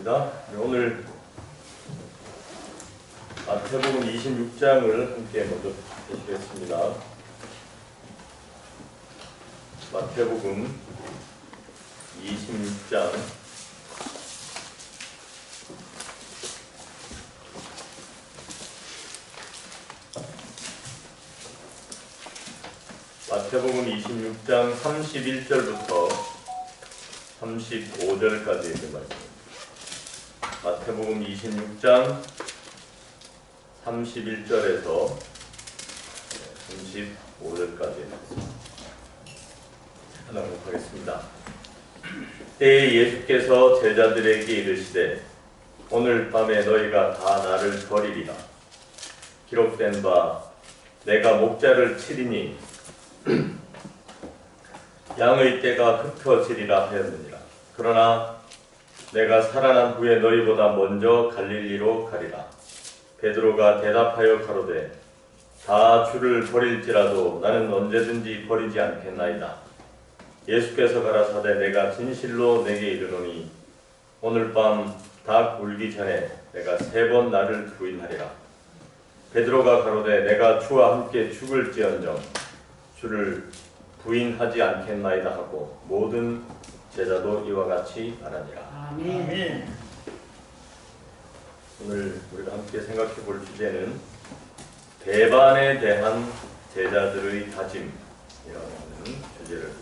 반갑습니다. 오늘 마태복음 26장을 함께 먼저 보시겠습니다. 마태복음 26장 마태복음 26장 31절부터 35절까지 있는 말씀입니다. 마태복음 26장 31절에서 35절까지 있습니다. 하나씩 하겠습니다. 때에 예수께서 제자들에게 이르시되 오늘 밤에 너희가 다 나를 버리리라. 기록된 바 내가 목자를 치리니 양의 떼가 흩어지리라 하였느니라. 그러나 내가 살아난 후에 너희보다 먼저 갈릴리로 가리라. 베드로가 대답하여 가로되 다 주를 버릴지라도 나는 언제든지 버리지 않겠나이다. 예수께서 가라사대 내가 진실로 내게 이르노니 오늘 밤 닭 울기 전에 내가 3번 나를 부인하리라. 베드로가 가로되 내가 주와 함께 죽을지언정 주를 부인하지 않겠나이다 하고 모든 제자도 이와 같이 말하니라. 아멘. 오늘 우리가 함께 생각해 볼 주제는 배반에 대한 제자들의 다짐이라는 주제를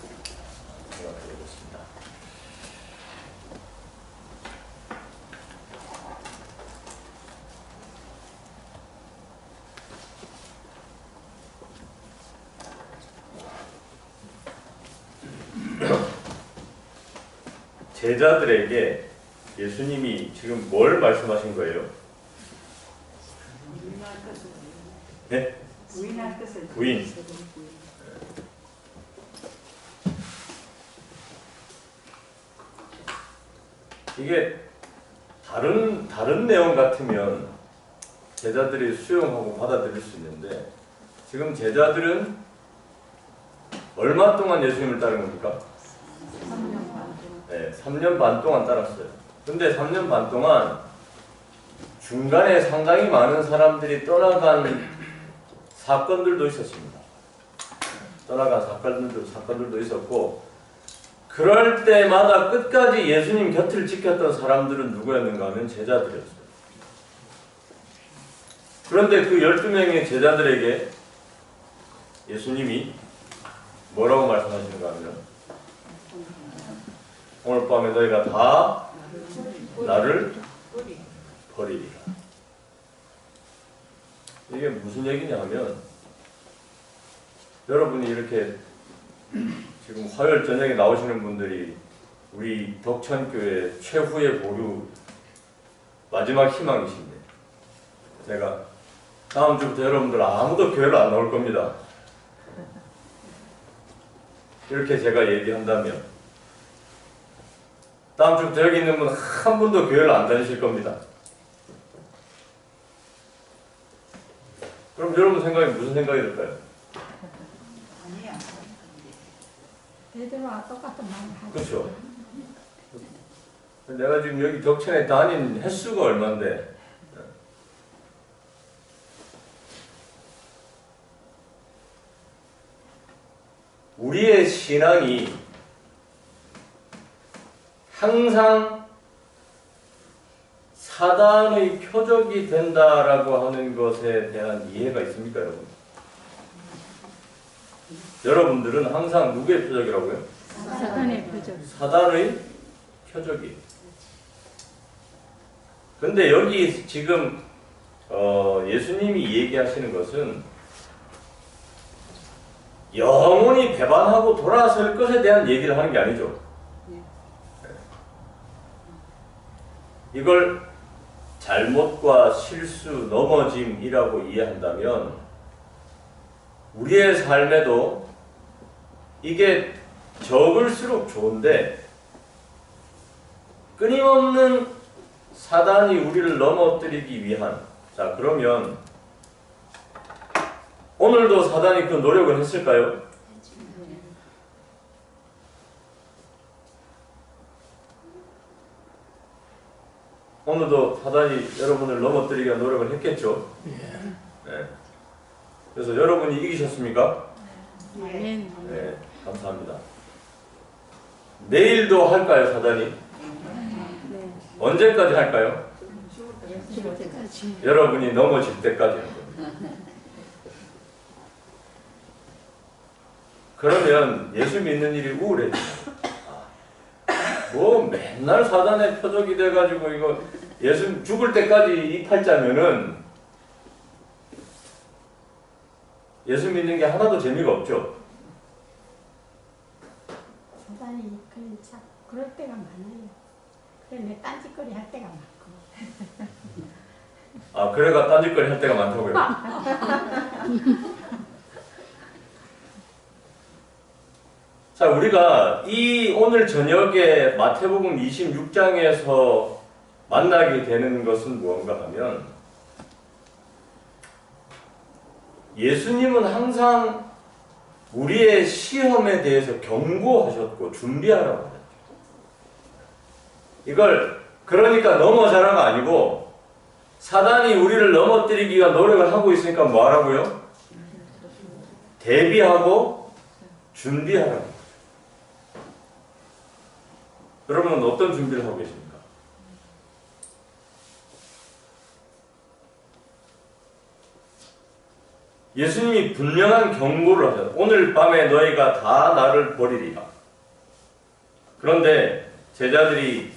생각해 보겠습니다. 제자들에게 예수님이 지금 뭘 말씀하신 거예요? 네? 부인할 것을 부인. 이게 다른 내용 같으면 제자들이 수용하고 받아들일 수 있는데 지금 제자들은 얼마 동안 예수님을 따른 겁니까? 3년 반. 네, 3년 반 동안 따랐어요. 근데 3년 반 동안 중간에 상당히 많은 사람들이 떠나간 사건들도 있었습니다. 떠나간 사건들도 있었고, 그럴 때마다 끝까지 예수님 곁을 지켰던 사람들은 누구였는가 하면 제자들이었어요. 그런데 그 12명의 제자들에게 예수님이 뭐라고 말씀하시는가 하면 오늘 밤에 너희가 다 나를 버리리라. 이게 무슨 얘기냐 하면 여러분이 이렇게 지금 화요일 저녁에 나오시는 분들이 우리 덕천교회 최후의 보류 마지막 희망이신데 제가 다음 주부터 여러분들 아무도 교회로 안 나올 겁니다. 이렇게 제가 얘기한다면 다음 주부터 여기 있는 분 한 분도 교회를 안 다니실 겁니다. 그럼 여러분 생각이 무슨 생각이 들까요? 아니야. 얘들과 똑같은 말을 하죠. 그렇죠. 내가 지금 여기 덕천에 다닌 횟수가 얼만데 우리의 신앙이 항상 사단의 표적이 된다라고 하는 것에 대한 이해가 있습니까, 여러분? 여러분들은 항상 누구의 표적이라고요? 사단의 표적. 사단의 표적이에요. 근데 여기 지금 예수님이 얘기하시는 것은 영원히 배반하고 돌아설 것에 대한 얘기를 하는 게 아니죠. 이걸 잘못과 실수, 넘어짐이라고 이해한다면 우리의 삶에도 이게 적을수록 좋은데 끊임없는 사단이 우리를 넘어뜨리기 위한, 자 그러면 오늘도 사단이 그 노력을 했을까요? 오늘도 사단이 여러분을 넘어뜨리기 위한 노력을 했겠죠. 네. 그래서 여러분이 이기셨습니까? 아멘. 네, 감사합니다. 내일도 할까요, 사단이? 네. 언제까지 할까요? 죽을 때까지. 여러분이 넘어질 때까지 할 거예요. 그러면 예수 믿는 일이 우울해져요. 뭐 맨날 사단의 표적이 돼가지고 이거 예수 죽을 때까지 이 팔자면은 예수 믿는 게 하나도 재미가 없죠. 사단이 그냥 참 그럴 때가 많아요. 그래 내 딴짓거리 할 때가 많고. 아, 그래가 딴짓거리 할 때가 많다고요. 자, 우리가 이 오늘 저녁에 마태복음 26장에서 만나게 되는 것은 무언가 하면 예수님은 항상 우리의 시험에 대해서 경고하셨고 준비하라고 하셨죠. 이걸 그러니까 넘어져라가 아니고 사단이 우리를 넘어뜨리기 위한 노력을 하고 있으니까 뭐 하라고요? 대비하고 준비하라고. 여러분은 어떤 준비를 하고 계십니까? 예수님이 분명한 경고를 하셨어요. 오늘 밤에 너희가 다 나를 버리리라. 그런데 제자들이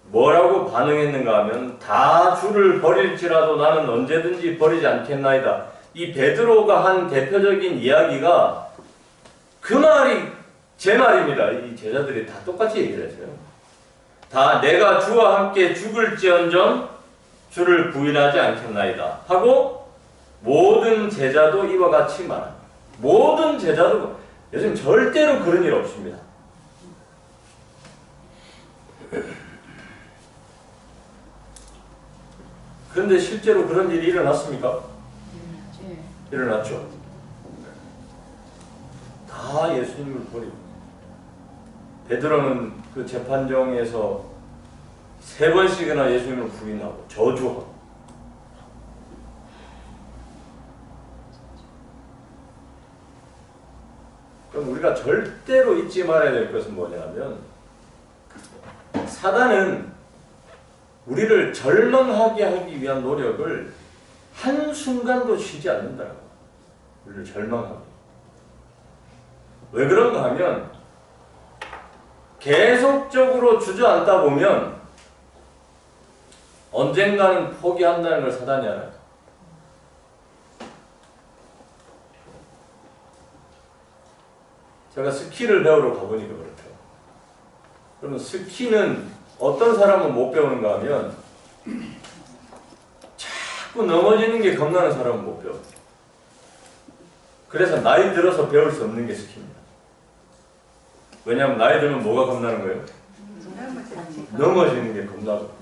뭐라고 반응했는가 하면 다 주를 버릴지라도 나는 언제든지 버리지 않겠나이다. 이 베드로가 한 대표적인 이야기가 그 말이 제 말입니다. 이 제자들이 다 똑같이 얘기를 했어요. 다 내가 주와 함께 죽을지언정 주를 부인하지 않겠나이다 하고 모든 제자도 이와 같이 말합니다. 모든 제자도 요즘 절대로 그런 일 없습니다. 그런데 실제로 그런 일이 일어났습니까? 일어났죠. 다 예수님을 버리고 베드로는 그 재판정에서 3번씩이나 예수님을 부인하고 저주하고 그럼 우리가 절대로 잊지 말아야 될 것은 뭐냐면 사단은 우리를 절망하게 하기 위한 노력을 한순간도 쉬지 않는다고. 우리를 절망하게. 왜 그런가 하면 계속적으로 주저앉다 보면 언젠가는 포기한다는 걸 사단이 알아요. 제가 스키를 배우러 가보니까 그렇대요. 그러면 스키는 어떤 사람은 못 배우는가 하면 자꾸 넘어지는 게 겁나는 사람은 못 배워요. 그래서 나이 들어서 배울 수 없는 게 스키입니다. 왜냐하면 나이 들면 뭐가 겁나는 거예요? 넘어지는 게 겁나고.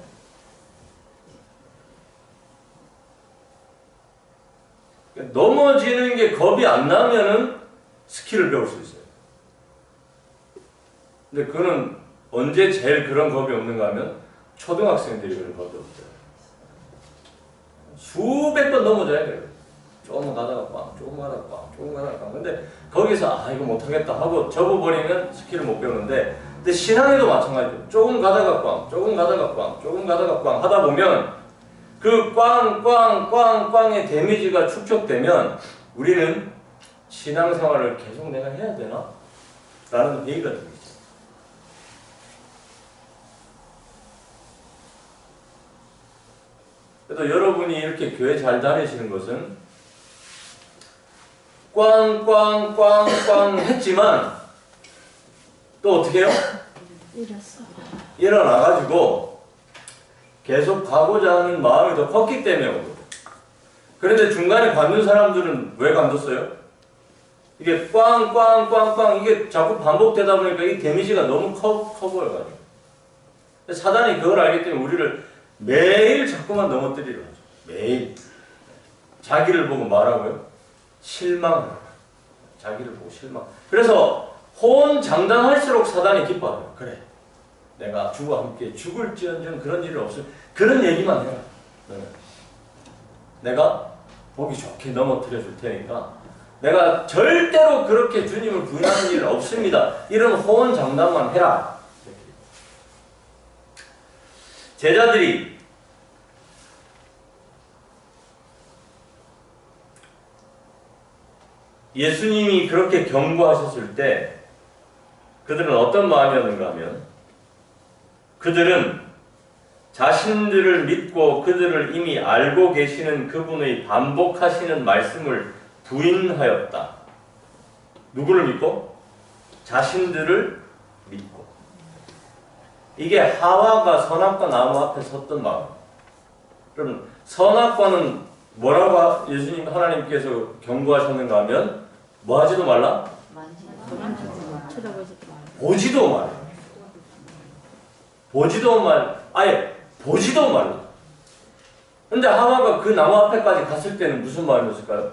넘어지는 게 겁이 안 나면은 스키를 배울 수 있어요. 근데 그거는 언제 제일 그런 겁이 없는가 하면 초등학생들이 그런 겁이 없어요. 수백 번 넘어져야 돼요. 조금 가다가 꽝, 조금 가다가 꽝, 조금 가다가 꽝. 근데 거기서 아 이거 못하겠다 하고 접어버리면 스키를 못 배우는데 근데 신앙에도 마찬가지예요. 조금 가다가 꽝, 조금 가다가 꽝, 조금 가다가 꽝 하다 보면 그 꽝, 꽝, 꽝, 꽝의 데미지가 축적되면 우리는 신앙생활을 계속 내가 해야 되나? 라는 회의가 듭니다. 그래서 여러분이 이렇게 교회 잘 다니시는 것은 꽝꽝꽝꽝 했지만 또 어떻게 해요? 일어나가지고 계속 가고자 하는 마음이 더 컸기 때문에 오거든요. 그런데 중간에 관둔 사람들은 왜 관뒀어요? 이게 꽝꽝꽝꽝 이게 자꾸 반복되다 보니까 이 데미지가 너무 커 보여가지고 사단이 그걸 알기 때문에 우리를 매일 자꾸만 넘어뜨리려 하죠. 매일. 자기를 보고 말하고요. 실망하고. 자기를 보고 실망. 그래서 호언장담할수록 사단이 기뻐해요. 그래. 내가 주와 함께 죽을지언정 그런 일은 없을 그런 얘기만 해라. 너는. 내가 보기 좋게 넘어뜨려 줄 테니까 내가 절대로 그렇게 주님을 부인하는 일은 없습니다. 이런 호언장담만 해라. 제자들이 예수님이 그렇게 경고하셨을 때 그들은 어떤 마음이었는가 하면 그들은 자신들을 믿고 그들을 이미 알고 계시는 그분의 반복하시는 말씀을 부인하였다. 누구를 믿고? 자신들을 믿고. 이게 하와가 선악과 나무 앞에 섰던 마음. 그럼 선악과는 뭐라고 예수님 하나님께서 경고하셨는가 하면 뭐 하지도 말라? 보지도 말라. 보지도 말, 아예 보지도 말라. 근데 하와가 그 나무 앞에까지 갔을 때는 무슨 마음이었을까요?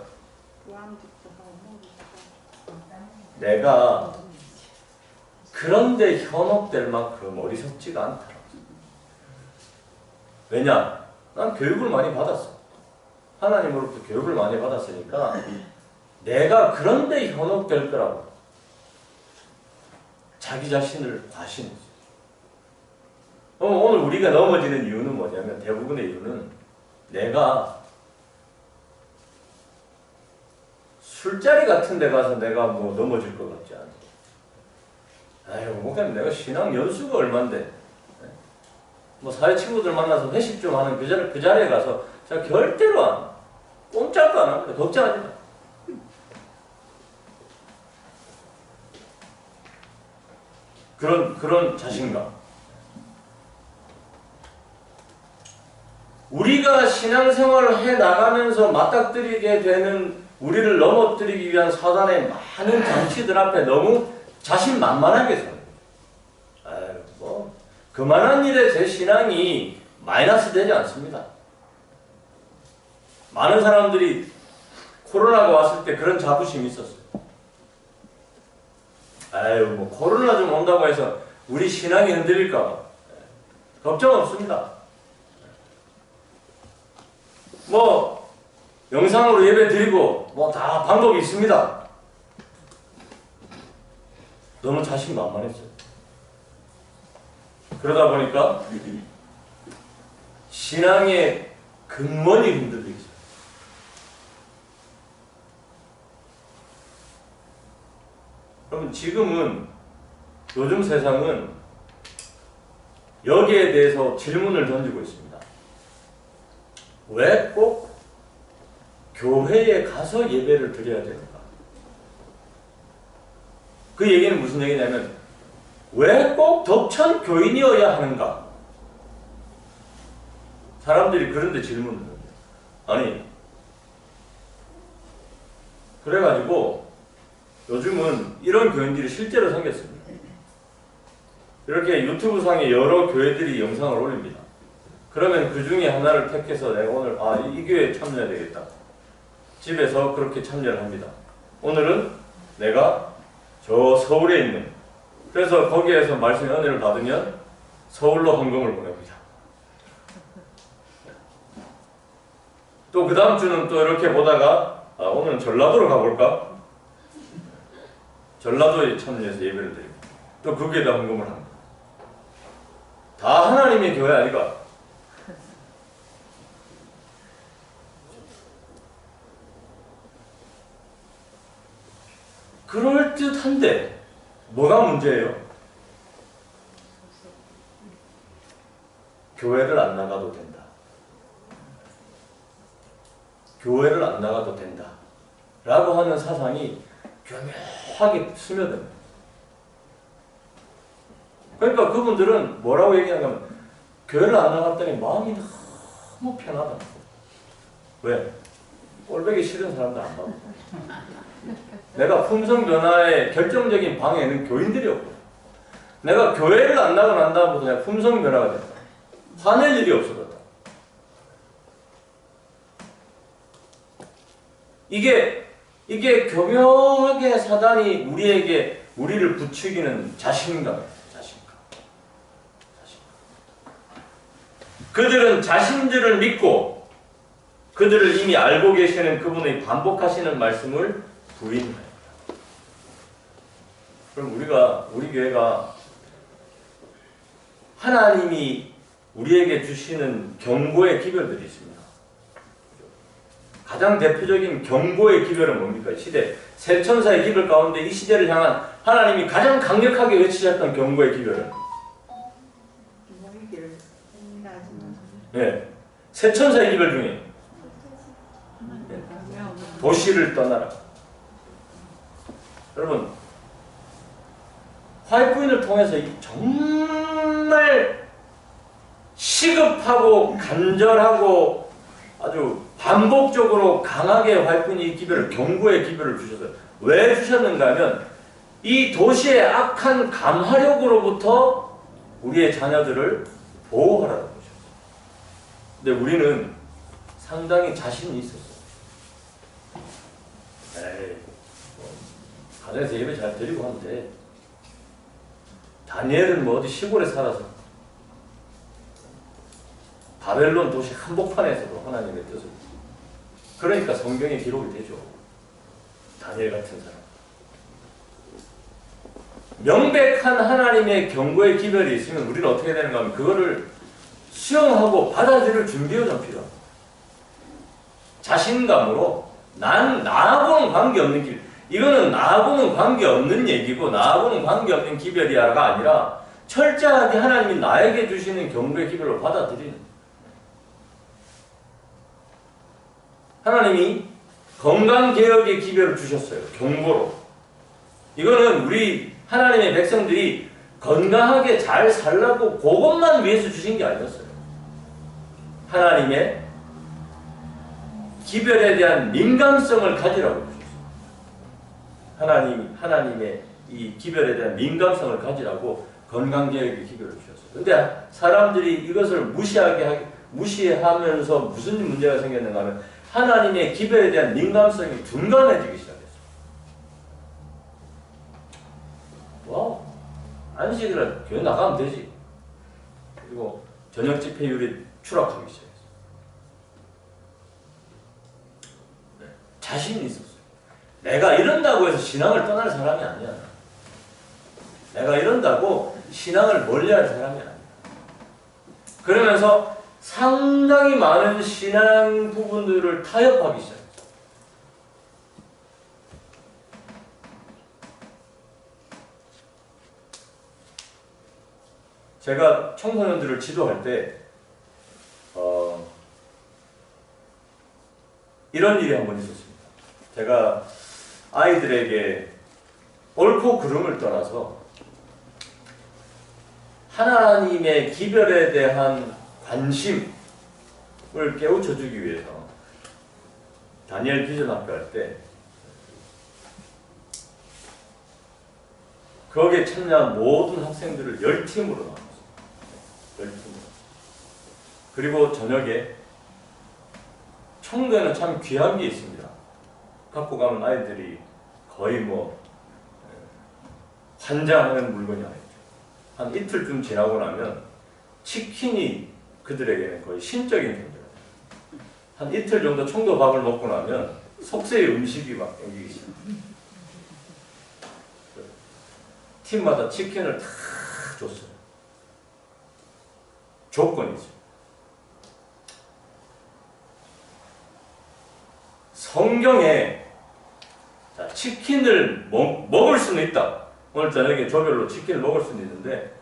내가 그런데 현혹될 만큼 어리석지가 않다. 왜냐? 난 교육을 많이 받았어. 하나님으로부터 교육을 많이 받았으니까 내가 그런데 현혹될 거라고 자기 자신을 과신했어. 오늘 우리가 넘어지는 이유는 뭐냐면 대부분의 이유는 내가 술자리 같은 데 가서 내가 뭐 넘어질 것 같지 않아. 아유, 목사님 내가 신앙 연수가 얼만데 뭐 사회 친구들 만나서 회식 좀 하는 그 자리에 가서 제가 절대로 안 꼼짝도 안 합니다. 걱정하지 마. 그런 자신감. 우리가 신앙생활을 해나가면서 맞닥뜨리게 되는 우리를 넘어뜨리기 위한 사단의 많은 장치들 앞에 너무 자신만만하게 살아요. 아유, 뭐 그만한 일에 제 신앙이 마이너스 되지 않습니다. 많은 사람들이 코로나가 왔을 때 그런 자부심이 있었어요. 아유, 뭐 코로나 좀 온다고 해서 우리 신앙이 흔들릴까 봐. 걱정 없습니다. 뭐 영상으로 예배 드리고 뭐 다 방법이 있습니다. 너무 자신만만했어요. 그러다 보니까 신앙의 근원이 흔들리기 시작해요. 그럼 지금은 요즘 세상은 여기에 대해서 질문을 던지고 있습니다. 왜 꼭 교회에 가서 예배를 드려야 되는가? 그 얘기는 무슨 얘기냐면 왜 꼭 덕천 교인이어야 하는가? 사람들이 그런데 질문을 해요. 아니 그래가지고 요즘은 이런 교인들이 실제로 생겼습니다. 이렇게 유튜브상에 여러 교회들이 영상을 올립니다. 그러면 그 중에 하나를 택해서 내가 오늘 이 교회에 참여해야 되겠다. 집에서 그렇게 참여를 합니다. 오늘은 내가 저 서울에 있는 그래서 거기에서 말씀의 은혜를 받으면 서울로 헌금을 보냅니다. 또 그 다음 주는 또 이렇게 보다가 오늘은 전라도로 가볼까? 전라도에 참여해서 예배를 드립니다. 또 거기에다 헌금을 합니다. 다 하나님의 교회 아니가? 그럴듯한데 뭐가 문제예요? 교회를 안 나가도 된다. 교회를 안 나가도 된다. 라고 하는 사상이 교묘하게 스며듭니다. 그러니까 그분들은 뭐라고 얘기하냐면 교회를 안 나갔더니 마음이 너무 편하다. 왜? 꼴보기 싫은 사람들 안 봐도 내가 품성 변화의 결정적인 방해는 교인들이 없고 내가 교회를 안 나가고 난 다음부터 내가 품성 변화가 됐다. 화낼 일이 없어졌다. 이게 교묘하게 사단이 우리를 부추기는 자신감이에요. 자신감. 그들은 자신들을 믿고 그들을 이미 알고 계시는 그분의 반복하시는 말씀을 부인합니다. 그럼 우리 교회가 하나님이 우리에게 주시는 경고의 기별들이 있습니다. 가장 대표적인 경고의 기별은 뭡니까? 시대 새 천사의 기별 가운데 이 시대를 향한 하나님이 가장 강력하게 외치셨던 경고의 기별은 모이기를 행하지만 네, 새 천사의 기별 중에 도시를 떠나라. 여러분 화이트부인을 통해서 정말 시급하고 간절하고 아주 반복적으로 강하게 화이트부인이 기별을 경고의 기별을 주셨어요. 왜 주셨는가 하면 이 도시의 악한 감화력으로부터 우리의 자녀들을 보호하라는 것이었어요. 근데 우리는 상당히 자신이 있었어요. 에이, 가정에서 예배 잘 드리고 하면 돼. 다니엘은 뭐 어디 시골에 살아서 바벨론 도시 한복판에서도 하나님의 뜻을 그러니까 성경에 기록이 되죠. 다니엘 같은 사람. 명백한 하나님의 경고의 기별이 있으면 우리는 어떻게 되는가 하면 그거를 수용하고 받아들일 준비가 좀 필요합니다. 자신감으로 나하고는 관계없는 길, 이거는 나하고는 관계없는 얘기고 나하고는 관계없는 기별이야가 아니라 철저하게 하나님이 나에게 주시는 경고의 기별로 받아들이는. 하나님이 건강개혁의 기별을 주셨어요. 경고로. 이거는 우리 하나님의 백성들이 건강하게 잘 살라고 그것만 위해서 주신 게 아니었어요. 하나님의 기별에 대한 민감성을 가지라고 주셨어요. 하나님의 이 기별에 대한 민감성을 가지라고 건강개혁의 기별을 주셨어요. 근데 사람들이 이것을 무시하면서 무슨 문제가 생겼는가 하면 하나님의 기별에 대한 민감성이 둔감해지기 시작했어요. 와우, 안식일날 교회 나가면 되지. 그리고 저녁 집회율이 추락하기 시작했어요. 네, 자신이 있었어요. 내가 이런다고 해서 신앙을 떠날 사람이 아니야. 내가 이런다고 신앙을 멀리할 사람이 아니야. 그러면서 상당히 많은 신앙 부분들을 타협하기 시작했어요. 제가 청소년들을 지도할 때 이런 일이 한 번 있었습니다. 제가 아이들에게 옳고 그름을 떠나서 하나님의 기별에 대한 관심을 깨우쳐주기 위해서 다니엘 비전학교 할 때 거기에 참여한 모든 학생들을 10팀으로 나눴어요. 10팀으로. 그리고 저녁에 청도에는 참 귀한 게 있습니다. 갖고 가면 아이들이 거의 뭐 환장하는 물건이 아니죠. 한 이틀쯤 지나고 나면 치킨이 그들에게는 거의 신적인 존재예요. 한 이틀 정도 청도 밥을 먹고 나면 속세의 음식이 막 땡기기 시작해요. 팀마다 치킨을 다 줬어요. 조건이 있어요. 성경에 치킨을 먹을 수는 있다. 오늘 저녁에 조별로 치킨을 먹을 수는 있는데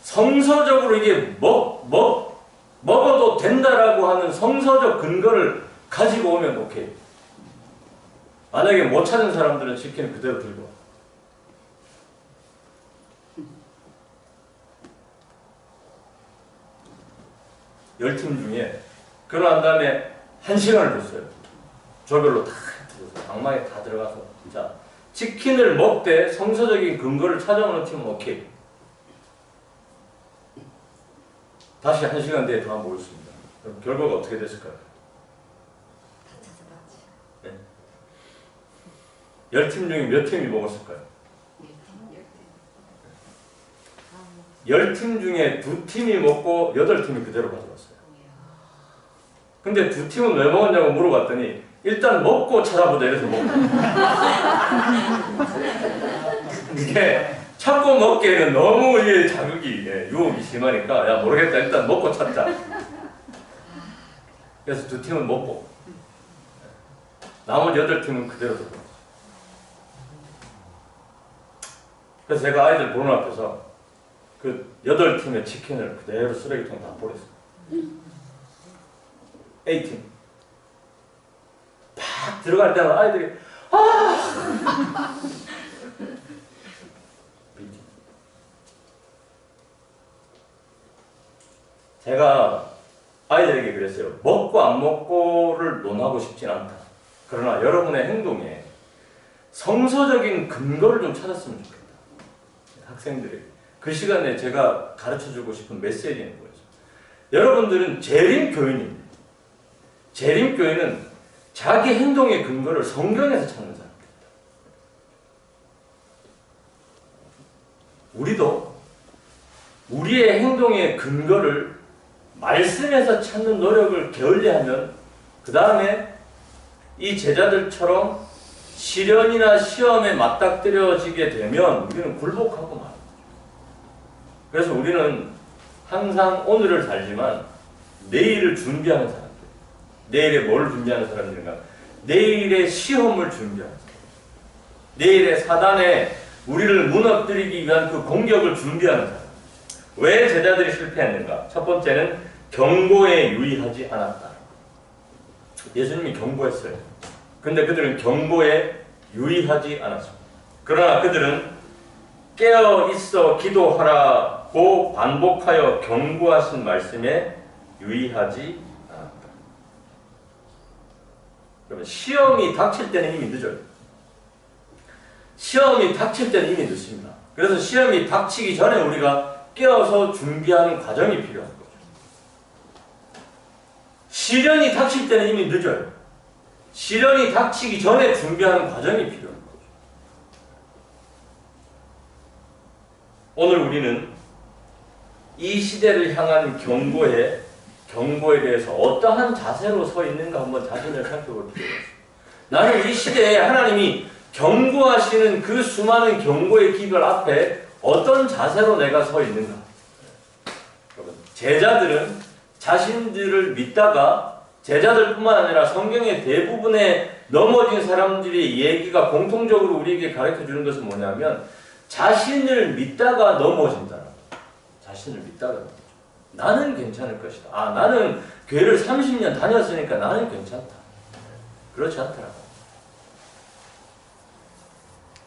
성서적으로 이게 먹어도 된다라고 하는 성서적 근거를 가지고 오면 오케이. 만약에 못 찾은 사람들은 치킨을 그대로 들고 와. 열 팀 중에 그러한 다음에 1시간을 줬어요. 조별로 다 방망이에 다 들어가서 자 치킨을 먹되 성서적인 근거를 찾아오는 팀은 오케이. 다시 1시간 뒤에 다 모였습니다. 그럼 결과가 어떻게 됐을까요? 네. 10팀 중에 몇 팀이 먹었을까요? 10팀 중에 2팀이 먹고 8팀이 그대로 가져갔어요. 근데 2팀은 왜 먹었냐고 물어봤더니 일단 먹고 찾아보자 이래서 먹고 이게 찾고 먹기에는 너무 이게 자극이 유혹이 심하니까 야 모르겠다 일단 먹고 찾자. 그래서 2팀은 먹고 나머지 8팀은 그대로 뒀어요. 그래서 제가 아이들 보는 앞에서 그 8팀의 치킨을 그대로 쓰레기통에 다 버렸어요. A팀 팍 들어갈 때는 아이들이 B팀. 제가 아이들에게 그랬어요. 먹고 안 먹고를 논하고 싶진 않다. 그러나 여러분의 행동에 성서적인 근거를 좀 찾았으면 좋겠다. 학생들에게 그 시간에 제가 가르쳐주고 싶은 메시지인 거죠. 여러분들은 재림교인입니다. 재림교인은 자기 행동의 근거를 성경에서 찾는 사람입니다. 우리도 우리의 행동의 근거를 말씀에서 찾는 노력을 게을리하면 그 다음에 이 제자들처럼 시련이나 시험에 맞닥뜨려지게 되면 우리는 굴복하고 말합니다. 그래서 우리는 항상 오늘을 살지만 내일을 준비하는 사람들, 내일에 뭘 준비하는 사람들인가? 내일의 시험을 준비하는 사람들, 내일의 사단에 우리를 무너뜨리기 위한 그 공격을 준비하는 사람. 왜 제자들이 실패했는가? 첫 번째는 경고에 유의하지 않았다. 예수님이 경고했어요. 근데 그들은 경고에 유의하지 않았습니다. 그러나 그들은 깨어 있어 기도하라고 반복하여 경고하신 말씀에 유의하지 않았다. 그러면 시험이 닥칠 때는 이미 늦어요. 시험이 닥칠 때는 이미 늦습니다. 그래서 시험이 닥치기 전에 우리가 깨어서 준비하는 과정이 필요한 거죠. 시련이 닥칠 때는 이미 늦어요. 시련이 닥치기 전에 준비하는 과정이 필요한 거죠. 오늘 우리는 이 시대를 향한 경고에 대해서 어떠한 자세로 서 있는가 한번 자신을 살펴볼 필요가 있습니다. 나는 이 시대에 하나님이 경고하시는 그 수많은 경고의 기별 앞에 어떤 자세로 내가 서 있는가? 여러분, 제자들은 자신들을 믿다가 제자들뿐만 아니라 성경의 대부분의 넘어진 사람들의 얘기가 공통적으로 우리에게 가르쳐주는 것은 뭐냐면 자신을 믿다가 넘어진다는 거예요. 자신을 믿다가 넘어진다. 나는 괜찮을 것이다. 아, 나는 교회를 30년 다녔으니까 나는 괜찮다. 그렇지 않더라고요.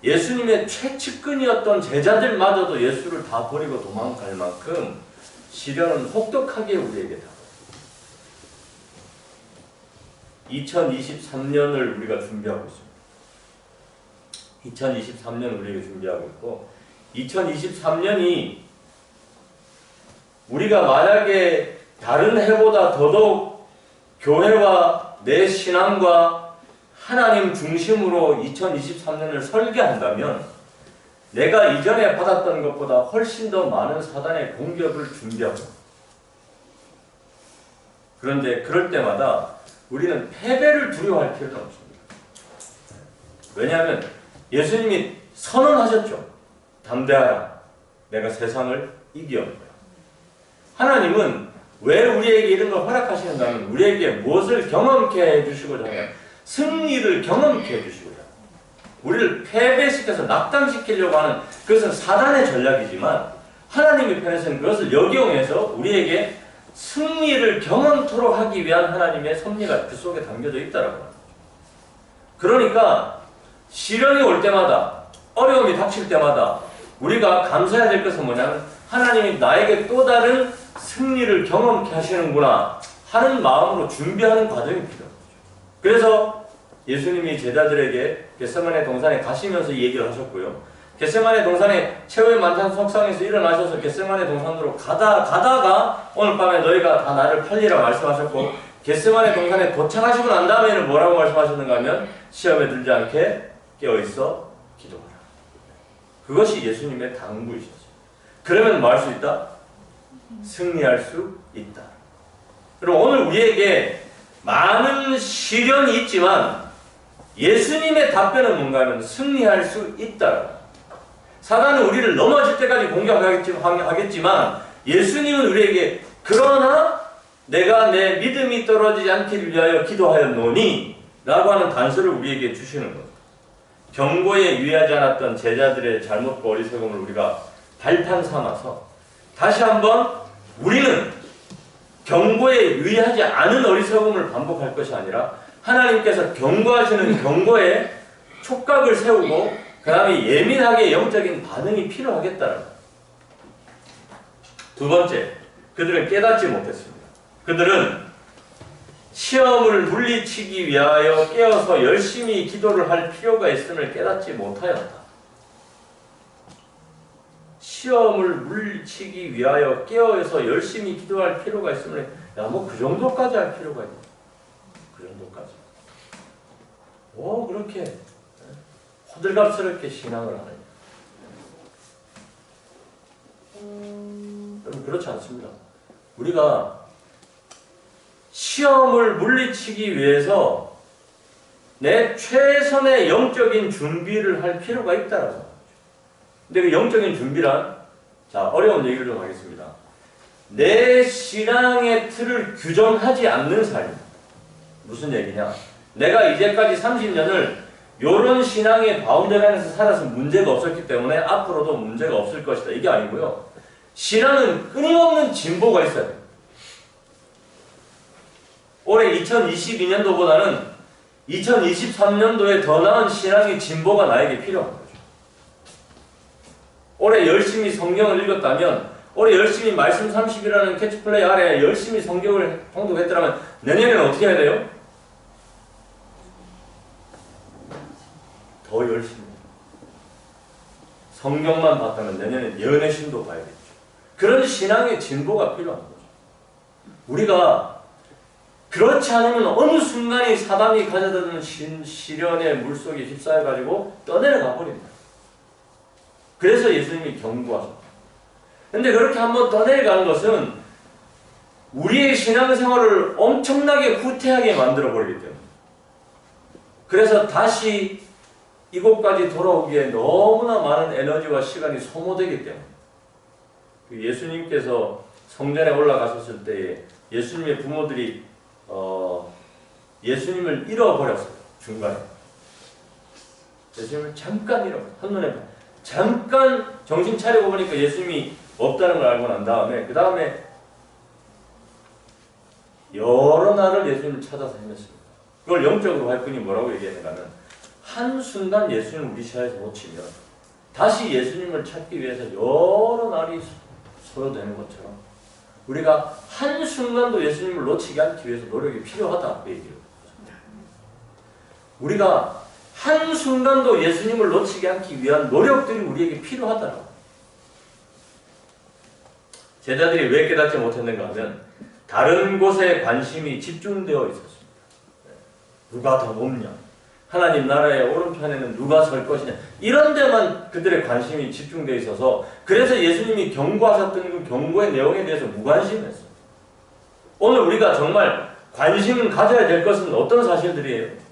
예수님의 최측근이었던 제자들마저도 예수를 다 버리고 도망갈 만큼 시련은 혹독하게 우리에게 다가옵니다. 2023년을 우리가 준비하고 있습니다. 2023년 우리에게 준비하고 있고 2023년이 우리가 만약에 다른 해보다 더더욱 교회와 내 신앙과 하나님 중심으로 2023년을 설계한다면 내가 이전에 받았던 것보다 훨씬 더 많은 사단의 공격을 준비하고 그런데 그럴 때마다 우리는 패배를 두려워할 필요는 없습니다. 왜냐하면 예수님이 선언하셨죠. 담대하라. 내가 세상을 이기었노라. 하나님은 왜 우리에게 이런 걸 허락하시는가 하면 우리에게 무엇을 경험케 해주시고자 하면 승리를 경험케 해주시고자 합니다. 우리를 패배시켜서 낙담시키려고 하는 그것은 사단의 전략이지만 하나님의 편에서는 그것을 역이용해서 우리에게 승리를 경험토록 하기 위한 하나님의 섭리가 그 속에 담겨져 있다라고 합니다. 그러니까 시련이 올 때마다 어려움이 닥칠 때마다 우리가 감사해야 될 것은 뭐냐면 하나님이 나에게 또 다른 승리를 경험케 하시는구나 하는 마음으로 준비하는 과정이 필요합니다. 그래서 예수님이 제자들에게 겟세마네 동산에 가시면서 이 얘기를 하셨고요. 겟세마네 동산에 최후의 만찬 석상에서 일어나셔서 겟세마네 동산으로 가다가 오늘 밤에 너희가 다 나를 팔리라 말씀하셨고 겟세마네 동산에 도착하시고 난 다음에는 뭐라고 말씀하셨는가 하면 시험에 들지 않게 깨어있어 기도하라. 그것이 예수님의 당부이셨어요. 그러면 뭐 할 수 있다? 승리할 수 있다. 그럼 오늘 우리에게 많은 시련이 있지만 예수님의 답변은 뭔가 하면 승리할 수 있다. 사단은 우리를 넘어질 때까지 공격하겠지만 예수님은 우리에게 그러나 내가 내 믿음이 떨어지지 않기를 위하여 기도하였노니 라고 하는 단서를 우리에게 주시는 겁니다. 경고에 유의하지 않았던 제자들의 잘못과 어리석음을 우리가 발판 삼아서 다시 한번 우리는 경고에 유의하지 않은 어리석음을 반복할 것이 아니라 하나님께서 경고하시는 경고에 촉각을 세우고 그 다음에 예민하게 영적인 반응이 필요하겠다는 거예요. 두 번째, 그들은 깨닫지 못했습니다. 그들은 시험을 물리치기 위하여 깨어서 열심히 기도를 할 필요가 있음을 깨닫지 못하였다. 시험을 물리치기 위하여 깨어서 열심히 기도할 필요가 있음을 뭐 그 정도까지 할 필요가 있나? 그 정도까지. 그렇게 호들갑스럽게 신앙을 하느냐? 여러분 그렇지 않습니다. 우리가 시험을 물리치기 위해서 내 최선의 영적인 준비를 할 필요가 있다라고. 근데 그 영적인 준비란, 자, 어려운 얘기를 좀 하겠습니다. 내 신앙의 틀을 규정하지 않는 삶. 무슨 얘기냐? 내가 이제까지 30년을 요런 신앙의 바운더리 안에서 살아서 문제가 없었기 때문에 앞으로도 문제가 없을 것이다. 이게 아니고요. 신앙은 끊임없는 진보가 있어야 돼요. 올해 2022년도보다는 2023년도에 더 나은 신앙의 진보가 나에게 필요한 거죠. 올해 열심히 성경을 읽었다면, 올해 열심히 말씀 30이라는 캐치플레이 아래 열심히 성경을 통독했더라면 내년에는 어떻게 해야 돼요? 더 열심히. 성경만 봤다면 내년에는 연애신도 봐야겠죠. 그런 신앙의 진보가 필요한 거죠. 우리가 그렇지 않으면 어느 순간에 사단이 가져다주는 시련의 물속에 휩싸여가지고 떠내려가 버립니다. 그래서 예수님이 경고하셨다. 근데 그렇게 한번 떠내려가는 것은 우리의 신앙생활을 엄청나게 후퇴하게 만들어버리기 때문에, 그래서 다시 이곳까지 돌아오기에 너무나 많은 에너지와 시간이 소모되기 때문에, 예수님께서 성전에 올라가셨을 때에 예수님의 부모들이 예수님을 잃어버렸어요. 중간에. 예수님을 잠깐 잃어버렸어요. 한눈에 잠깐 정신 차리고 보니까 예수님이 없다는 걸 알고 난 다음에, 그 다음에 여러 날을 예수님을 찾아서 헤맸습니다. 그걸 영적으로 할 뿐이 뭐라고 얘기했는가 하면, 한순간 예수님을 우리 시야에서 놓치면 다시 예수님을 찾기 위해서 여러 날이 소요되는 것처럼 우리가 한순간도 예수님을 놓치지 않기 위해서 노력이 필요하다. 그 얘기를. 우리가 한순간도 예수님을 놓치지 않기 위한 노력들이 우리에게 필요하다라고. 제자들이 왜 깨닫지 못했는가 하면 다른 곳에 관심이 집중되어 있었습니다. 누가 더 높냐? 하나님 나라의 오른편에는 누가 설 것이냐? 이런 데만 그들의 관심이 집중되어 있어서, 그래서 예수님이 경고하셨던 그 경고의 내용에 대해서 무관심했어요. 오늘 우리가 정말 관심을 가져야 될 것은 어떤 사실들이에요?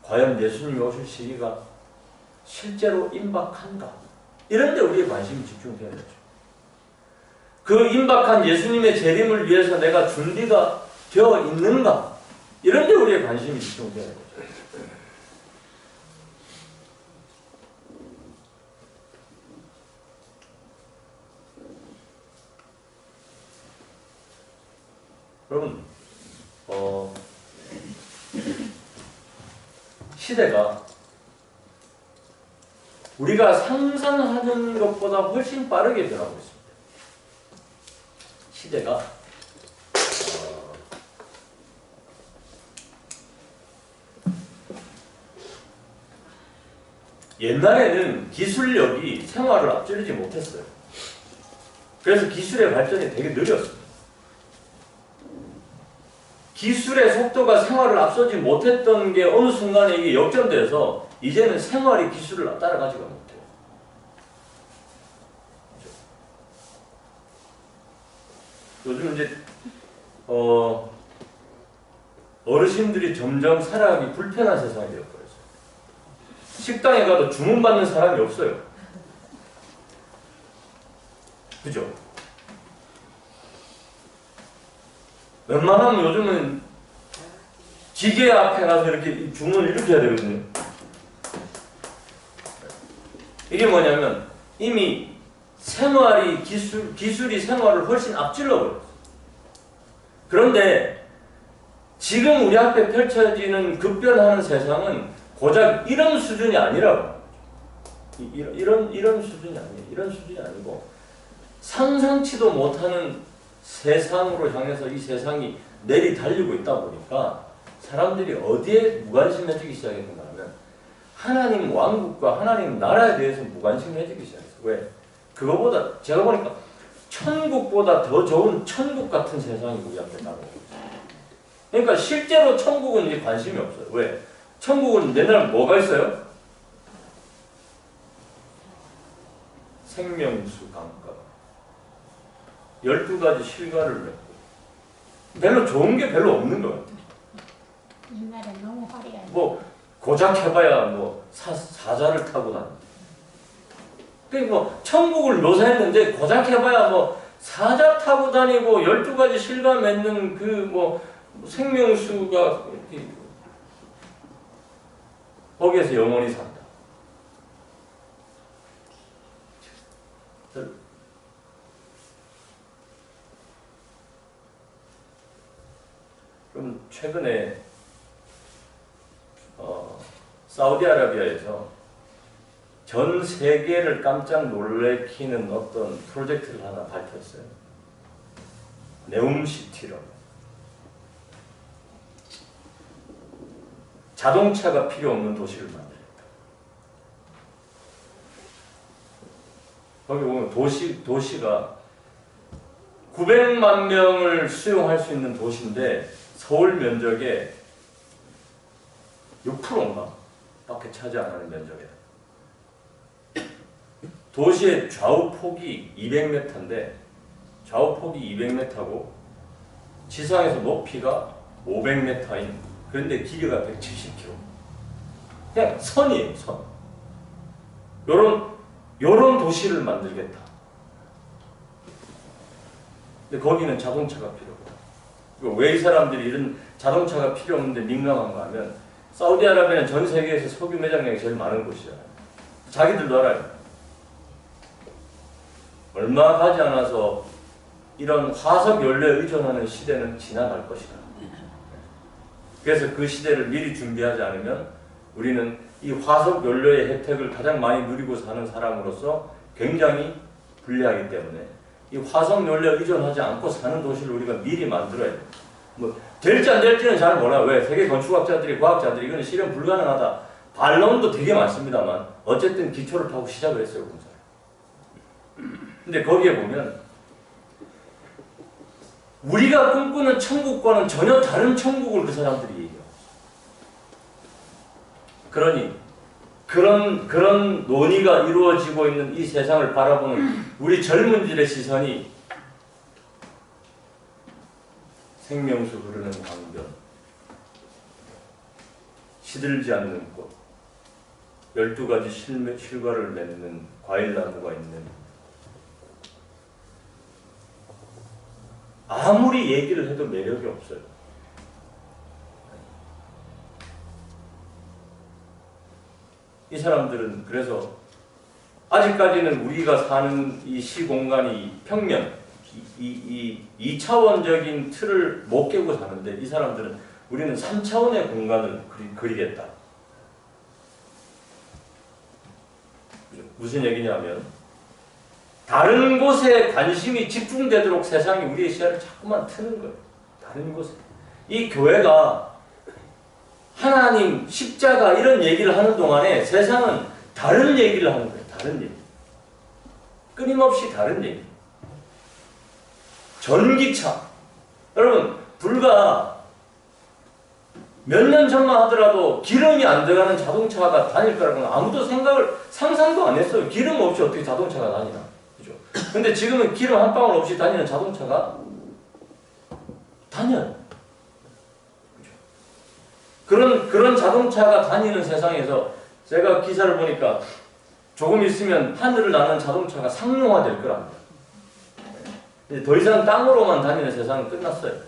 과연 예수님이 오실 시기가 실제로 임박한가? 이런 데 우리의 관심이 집중되어야 되죠. 그 임박한 예수님의 재림을 위해서 내가 준비가 되어 있는가? 이런 데 우리의 관심이 집중되어야 되죠. 여러분, 시대가 우리가 상상하는 것보다 훨씬 빠르게 변하고 있습니다. 시대가 옛날에는 기술력이 생활을 앞지르지 못했어요. 그래서 기술의 발전이 되게 느렸어요. 기술의 속도가 생활을 앞서지 못했던 게 어느 순간에 이게 역전돼서 이제는 생활이 기술을 따라가지가 못해요. 요즘 이제 어르신들이 점점 살아가기 불편한 세상이 되어버렸어요. 식당에 가도 주문받는 사람이 없어요. 그죠? 웬만하면 요즘은 기계 앞에 가서 이렇게 주문을 이렇게 해야 되거든요. 이게 뭐냐면 이미 생활이 기술이 생활을 훨씬 앞질러 버렸어요. 그런데 지금 우리 앞에 펼쳐지는 급변하는 세상은 고작 이런 수준이 아니라고. 이런 수준이 아니에요. 이런 수준이 아니고 상상치도 못하는 세상으로 향해서 이 세상이 내리달리고 있다 보니까 사람들이 어디에 무관심해지기 시작했는가 하면 하나님 왕국과 하나님 나라에 대해서 무관심해지기 시작했어요. 왜? 그거보다 제가 보니까 천국보다 더 좋은 천국 같은 세상이 우리 앞에 나오고 있어요. 그러니까 실제로 천국은 이제 관심이 없어요. 왜? 천국은 맨날 뭐가 있어요? 생명수 강가 12가지 실과를 맺고 별로 좋은 게 별로 없는 것 같아요. 옛날에 너무 화려해. 뭐 고작 해봐야 뭐 사자를 타고 다니고 그러니까 뭐 천국을 묘사했는데 고작 해봐야 뭐 사자 타고 다니고 12가지 실과 맺는 그 뭐 생명수가 거기에서 영원히 산다. 그럼 최근에 사우디아라비아에서 전 세계를 깜짝 놀래키는 어떤 프로젝트를 하나 밝혔어요. 네움시티라고. 자동차가 필요 없는 도시를 만들었다. 거기 보면 도시가 900만 명을 수용할 수 있는 도시인데 서울 면적의 6%인가 밖에 차지 안 하는 면적이다. 도시의 좌우폭이 200m인데 좌우폭이 200m고 지상에서 높이가 500m인 그런데 길이가 170km. 그냥 선이에요, 선. 요런 도시를 만들겠다. 근데 거기는 자동차가 필요 없다. 왜 이 사람들이 이런 자동차가 필요 없는데 민감한가 하면 사우디아라비아는 전 세계에서 석유 매장량이 제일 많은 곳이잖아요. 자기들도 알아요. 얼마 가지 않아서 이런 화석 연료에 의존하는 시대는 지나갈 것이다. 그래서 그 시대를 미리 준비하지 않으면 우리는 이 화석 연료의 혜택을 가장 많이 누리고 사는 사람으로서 굉장히 불리하기 때문에 이 화석 연료에 의존하지 않고 사는 도시를 우리가 미리 만들어야 돼요. 뭐 될지 안 될지는 잘 몰라요. 왜? 세계 건축학자들이, 과학자들이 이건 실현 불가능하다. 반론도 되게 많습니다만 어쨌든 기초를 타고 시작을 했어요, 공사를. 근데 거기에 보면 우리가 꿈꾸는 천국과는 전혀 다른 천국을 그 사람들이 얘기해요. 그러니 그런 논의가 이루어지고 있는 이 세상을 바라보는 우리 젊은이들의 시선이 생명수 흐르는 강변, 시들지 않는 꽃, 12가지 실과를 맺는 과일나무가 있는 아무리 얘기를 해도 매력이 없어요. 이 사람들은 그래서 아직까지는 우리가 사는 이 시공간이 평면, 이 2차원적인 틀을 못 깨고 사는데 이 사람들은 우리는 3차원의 공간을 그리겠다. 무슨 얘기냐면 다른 곳에 관심이 집중되도록 세상이 우리의 시야를 자꾸만 트는 거예요. 다른 곳에. 이 교회가 하나님, 십자가 이런 얘기를 하는 동안에 세상은 다른 얘기를 하는 거예요. 다른 얘기. 끊임없이 다른 얘기. 전기차. 여러분, 불과 몇 년 전만 하더라도 기름이 안 들어가는 자동차가 다닐 거라고는 아무도 상상도 안 했어요. 기름 없이 어떻게 자동차가 다니나. 그죠? 근데 지금은 기름 한 방울 없이 다니는 자동차가 다녀요. 그죠? 그런 자동차가 다니는 세상에서 제가 기사를 보니까 조금 있으면 하늘을 나는 자동차가 상용화될 거랍니다. 이제 더 이상 땅으로만 다니는 세상은 끝났어요.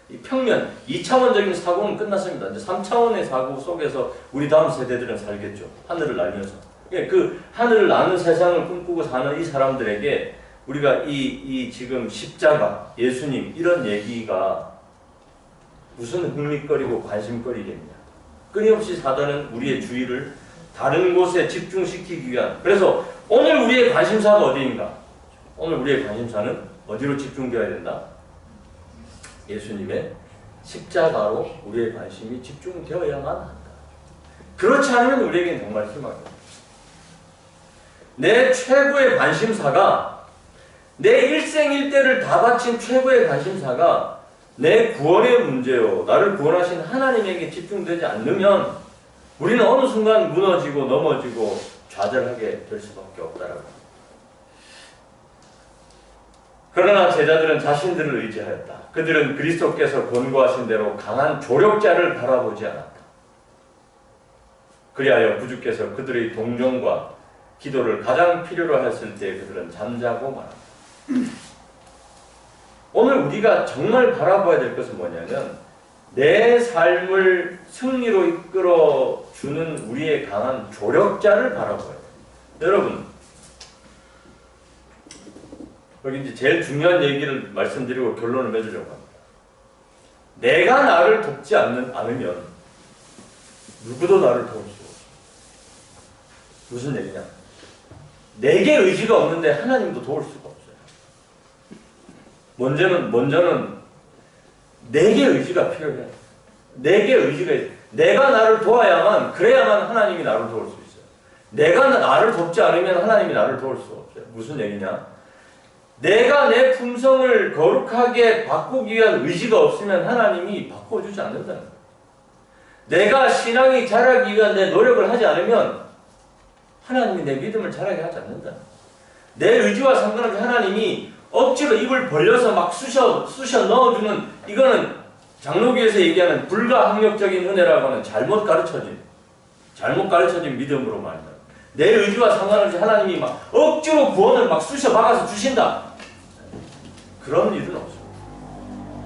이 평면, 2차원적인 사고는 끝났습니다. 이제 3차원의 사고 속에서 우리 다음 세대들은 살겠죠. 하늘을 날면서. 그 하늘을 나는 세상을 꿈꾸고 사는 이 사람들에게 우리가 이 지금 십자가, 예수님 이런 얘기가 무슨 흥미거리고 관심거리겠냐. 끊임없이 사단은 우리의 주의를 다른 곳에 집중시키기 위한. 그래서 오늘 우리의 관심사가 어디인가? 오늘 우리의 관심사는 어디로 집중되어야 된다? 예수님의 십자가로 우리의 관심이 집중되어야만 한다. 그렇지 않으면 우리에게는 정말 희망이다. 내 최고의 관심사가, 내 일생일대를 다 바친 최고의 관심사가 내 구원의 문제요, 나를 구원하신 하나님에게 집중되지 않으면 우리는 어느 순간 무너지고 넘어지고 좌절하게 될 수밖에 없다라고. 그러나 제자들은 자신들을 의지하였다. 그들은 그리스도께서 권고하신 대로 강한 조력자를 바라보지 않았다. 그리하여 구주께서 그들의 동정과 기도를 가장 필요로 했을 때 그들은 잠자고 말았다. 오늘 우리가 정말 바라봐야 될 것은 뭐냐면 내 삶을 승리로 이끌어주는 우리의 강한 조력자를 바라봐야 돼요. 여러분, 여기 이제 제일 중요한 얘기를 말씀드리고 결론을 맺으려고 합니다. 내가 나를 돕지 않으면 누구도 나를 도울 수 없어. 무슨 얘기냐? 내게 의지가 없는데 하나님도 도울 수가 없어요. 먼저는 내게 의지가 필요해. 내게 의지가 있어. 내가 나를 도와야만, 그래야만 하나님이 나를 도울 수 있어요. 내가 나를 돕지 않으면 하나님이 나를 도울 수 없어요. 무슨 얘기냐? 내가 내 품성을 거룩하게 바꾸기 위한 의지가 없으면 하나님이 바꿔주지 않는다는 거예요. 내가 신앙이 자라기 위한 내 노력을 하지 않으면 하나님이 내 믿음을 자라게 하지 않는다. 내 의지와 상관없이 하나님이 억지로 입을 벌려서 막 쑤셔 넣어주는, 이거는 장로교에서 얘기하는 불가항력적인 은혜라고 하는 잘못 가르쳐진 믿음으로 말이다. 내 의지와 상관없이 하나님이 막 억지로 구원을 막 쑤셔 박아서 주신다. 그런 일은 없습니다.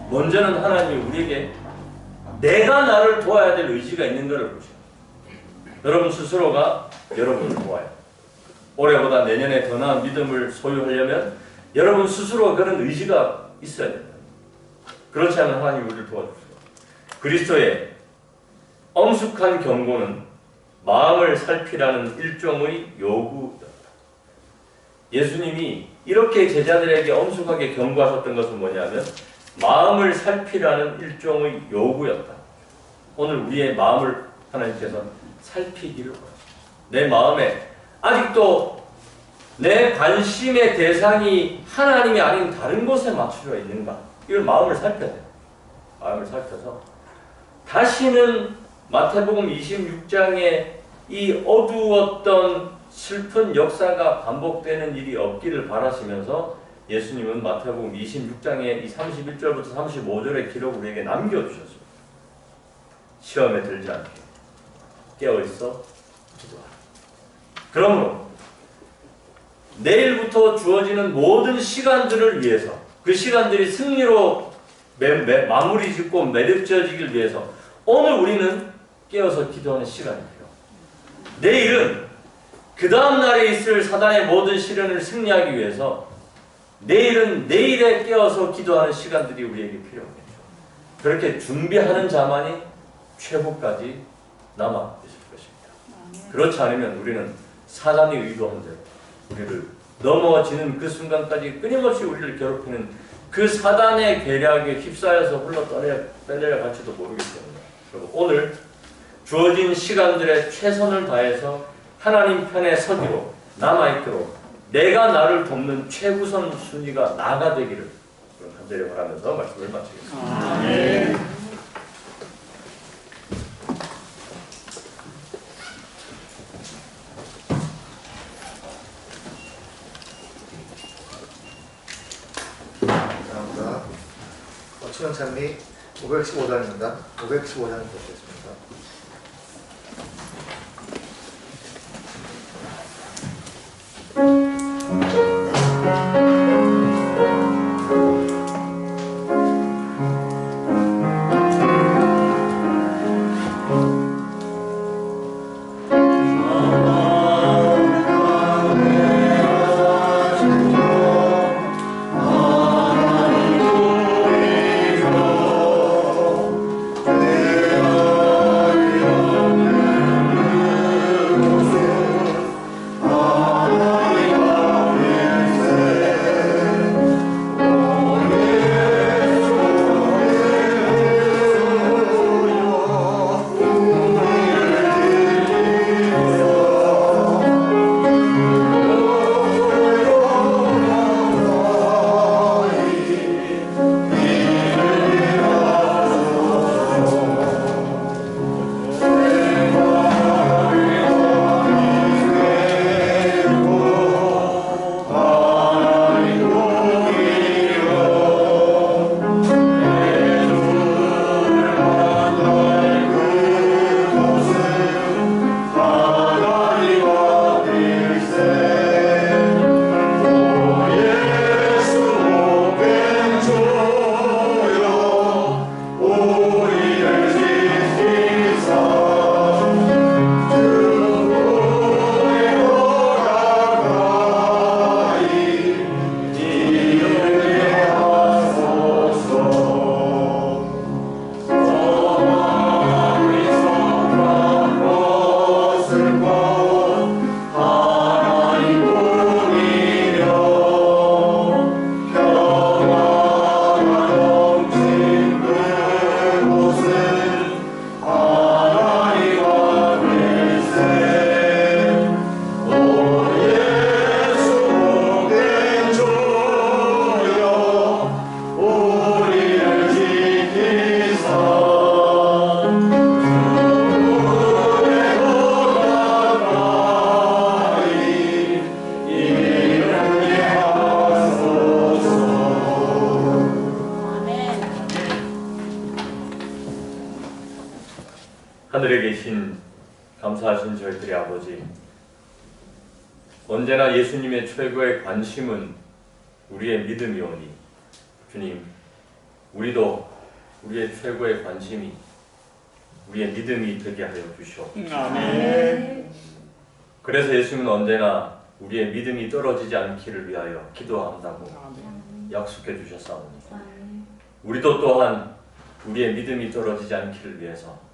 먼저는 하나님이 우리에게 내가 나를 도와야 될 의지가 있는 것을 보십니다. 여러분 스스로가 여러분을 도와요. 올해보다 내년에 더 나은 믿음을 소유하려면 여러분 스스로가 그런 의지가 있어야 됩니다. 그렇지 않으면 하나님이 우리를 도와주세요. 그리스도의 엄숙한 경고는 마음을 살피라는 일종의 요구였다. 예수님이 이렇게 제자들에게 엄숙하게 경고하셨던 것은 뭐냐면 마음을 살피라는 일종의 요구였다. 오늘 우리의 마음을 하나님께서 살피기를 원하십니다. 내 마음에 아직도 내 관심의 대상이 하나님이 아닌 다른 곳에 맞춰져 있는가? 이걸 마음을 살펴야 돼요. 마음을 살펴서 다시는 마태복음 26장에 이 어두웠던 슬픈 역사가 반복되는 일이 없기를 바라시면서 예수님은 마태복음 26장에 이 31절부터 35절의 기록을 우리에게 남겨주셨습니다. 시험에 들지 않게 깨어있어 기도하라. 그러므로 내일부터 주어지는 모든 시간들을 위해서, 그 시간들이 승리로 마무리 짓고 매듭지어지길 위해서 오늘 우리는 깨어서 기도하는 시간이 필요합니다. 내일은 그 다음 날에 있을 사단의 모든 시련을 승리하기 위해서 내일은 내일에 깨어서 기도하는 시간들이 우리에게 필요하겠죠. 그렇게 준비하는 자만이 최후까지 남아 있을 것입니다. 그렇지 않으면 우리는 사단이 의도한 대로 우리를 넘어지는 그 순간까지 끊임없이 우리를 괴롭히는 그 사단의 계략에 휩싸여서 흘러 떠내려 갈지도 모르기 때문에 그리고 오늘 주어진 시간들의 최선을 다해서 하나님 편에 서기로 남아있도록 내가 나를 돕는 최우선 순위가 나가 되기를 간절히 바라면서 말씀을 마치겠습니다. 수능 찬미 515장입니다. 515장 보겠습니다. 하늘에 계신 감사하신 저희들의 아버지, 언제나 예수님의 최고의 관심은 우리의 믿음이오니 주님, 우리도 우리의 최고의 관심이 우리의 믿음이 되게 하여 주시옵소서. 아멘. 그래서 예수님은 언제나 우리의 믿음이 떨어지지 않기를 위하여 기도한다고 약속해 주셨사오니 우리도 또한 우리의 믿음이 떨어지지 않기를 위해서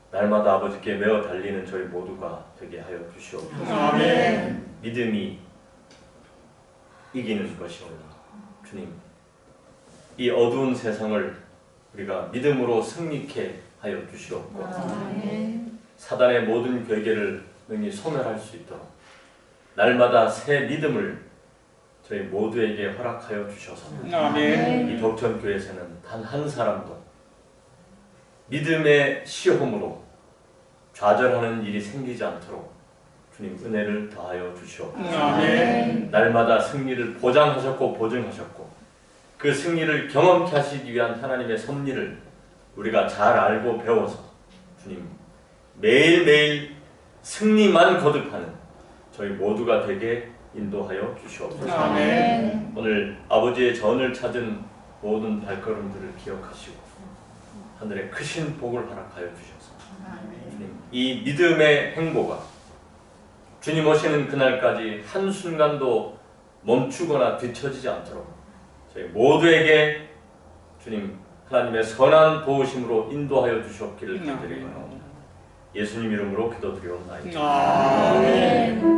날마다 아버지께 매어 달리는 저희 모두가 되게 하여 주시옵소서. 아멘. 믿음이 이기는 것이오니 주님, 이 어두운 세상을 우리가 믿음으로 승리케 하여 주시옵고 아멘. 사단의 모든 괴계를 능히 소멸할 수 있도록 날마다 새 믿음을 저희 모두에게 허락하여 주셔서 아멘. 이 덕천교회에서는 단 한 사람도 믿음의 시험으로 좌절하는 일이 생기지 않도록 주님 은혜를 더하여 주시옵소서. 아멘. 날마다 승리를 보장하셨고 보증하셨고 그 승리를 경험케 하시기 위한 하나님의 섭리를 우리가 잘 알고 배워서 주님 매일매일 승리만 거듭하는 저희 모두가 되게 인도하여 주시옵소서. 아멘. 오늘 아버지의 전을 찾은 모든 발걸음들을 기억하시고 하늘의 크신 복을 허락하여 주셔서 주님, 이 믿음의 행보가 주님 오시는 그날까지 한순간도 멈추거나 뒤처지지 않도록 저희 모두에게 주님 하나님의 선한 도우심으로 인도하여 주시옵기를 기도드리며 예수님 이름으로 기도드리옵나이다. 아멘.